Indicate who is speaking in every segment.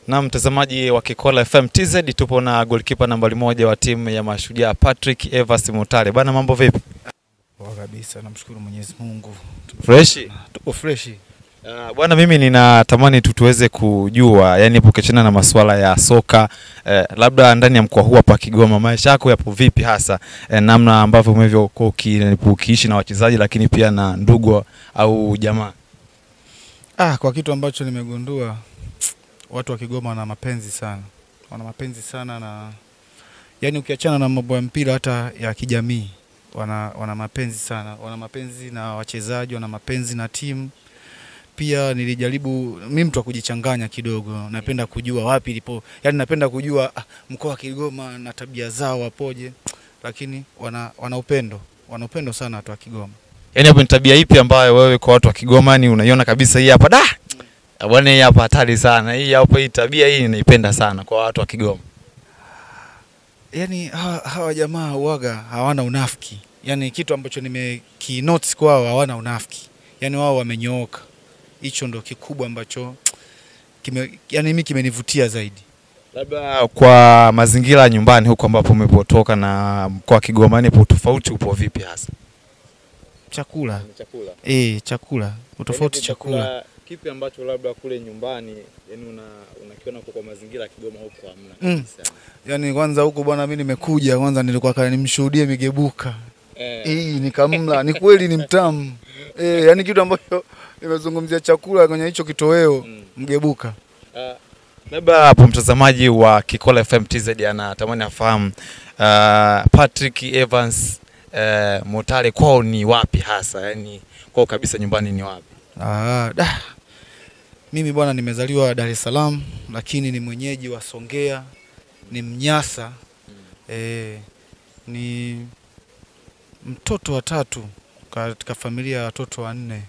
Speaker 1: Na mtazamaji wa Kikola FM TZ, tupo na goalkeeper nambari 1 wa timu ya Mashujaa Patrick Evans Mutale. Bana, mambo vipi?
Speaker 2: Poa kabisa, namshukuru Mwenyezi Mungu.
Speaker 1: Fresh?
Speaker 2: Tupo fresh.
Speaker 1: Bwana, mimi ninatamani tuweze kujua, yani ukiachana na masuala ya soka, labda ndani ya mkoa huu hapa Kigoma, maisha yako yapo vipi hasa, namna ambavyo umevyokuwa ukiishi na wachezaji lakini pia na ndugu au jamaa?
Speaker 2: Kwa kitu ambacho nimegundua, watu wa Kigoma wana mapenzi sana. Wana mapenzi sana, na yani ukiachana na mambo ya mpira hata ya kijamii, wana mapenzi sana. Wana mapenzi na wachezaji, wana mapenzi na timu. Pia nilijaribu mimi mtu wa kujichanganya kidogo. Napenda kujua wapi ilipo. Yani napenda kujua mkoa wa Kigoma na tabia zao wapoje. Lakini wana upendo. Wana upendo sana watu wa Kigoma.
Speaker 1: Yani hapo ni tabia ipi ambayo wewe kwa watu wa Kigoma ni unaiona kabisa hii hapa bwana, hii hapa hatari sana. Hii hapo, hii tabia hii ninaipenda sana kwa watu wa Kigoma.
Speaker 2: Yani hawa jamaa huaga hawana unafiki. Yani kitu ambacho nimekinotice kwao, hawana unafiki. Yani wao wamenyooka. Hicho ndo kikubwa ambacho yani mimi kimenivutia zaidi.
Speaker 1: Labda kwa mazingira nyumbani huko ambapo umepotoka na mkoa wa Kigoma, ni tofauti upo vipi hasa?
Speaker 2: Chakula. Chakula. Utofauti chakula.
Speaker 1: Kipi ambacho labda kule nyumbani yani unakiona kwa mazingira ya Kigoma huko hamna kabisa?
Speaker 2: Yani kwanza huko bwana, mimi nimekuja kwanza nilikuwa nimshuhudie migebuka. Nikamla, ni kweli ni mtamu. Yani kitu ambacho nimezungumzia chakula kwenye hicho kitoweo, mgebuka.
Speaker 1: Labda hapo mtazamaji wa Kikola FM TZ anatamani afahamu Patrick Evans Mutale kwao ni wapi hasa? Yani kwao kabisa nyumbani ni wapi?
Speaker 2: Mimi bwana nimezaliwa Dar es Salaam, lakini ni mwenyeji wa Songea, ni Mnyasa. Ni mtoto wa 3 katika familia ya watoto 4.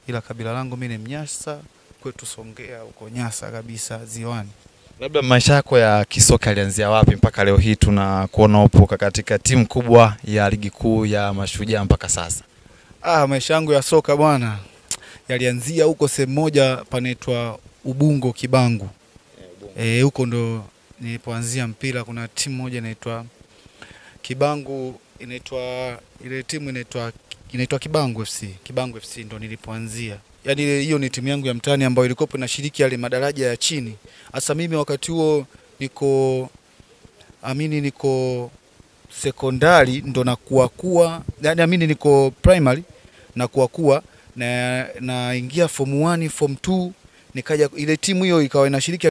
Speaker 2: Ila kabila langu mimi ni Mnyasa, kwetu Songea huko Nyasa kabisa ziwani.
Speaker 1: Labda maisha yako ya kisoka yalianzia wapi mpaka leo hii tunakuona upo katika timu kubwa ya ligi kuu ya Mashujaa mpaka sasa?
Speaker 2: Maisha yangu ya soka bwana yalianzia huko sehemu moja panaitwa Ubungo Kibangu. Huko ndo nilipoanzia mpira. Kuna timu moja inaitwa Kibangu, ile timu inaitwa Kibangu FC. Kibangu FC ndo nilipoanzia. Yani hiyo ni timu yangu ya mtaani ambayo ilikuwa inashiriki yale madaraja ya chini. Hasa mimi wakati huo niko sekondari ndo nakuwa, yani niko primary na kuwa na ingia form 1, form 2, nikaja ile timu hiyo ikawa inashiriki